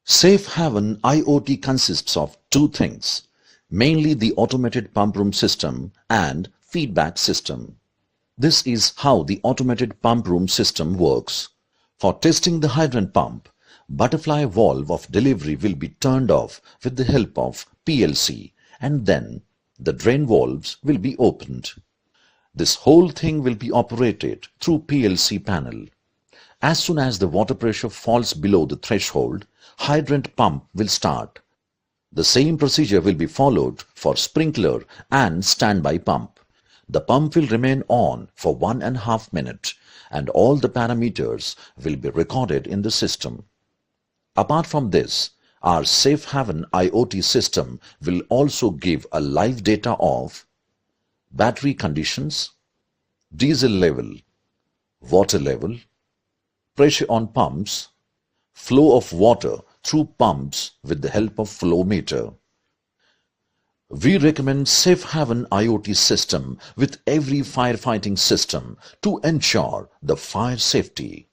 SafeHaven IoT consists of two things, mainly the automated pump room system and feedback system. This is how the automated pump room system works. For testing the hydrant pump, butterfly valve of delivery will be turned off with the help of PLC, and then the drain valves will be opened. This whole thing will be operated through PLC panel. As soon as the water pressure falls below the threshold, hydrant pump will start. The same procedure will be followed for sprinkler and standby pump. The pump will remain on for 1.5 minutes and all the parameters will be recorded in the system. Apart from this, our SafeHaven IoT system will also give a live data of battery conditions, diesel level, water level, pressure on pumps, flow of water through pumps with the help of flow meter. We recommend SafeHaven IoT system with every firefighting system to ensure the fire safety.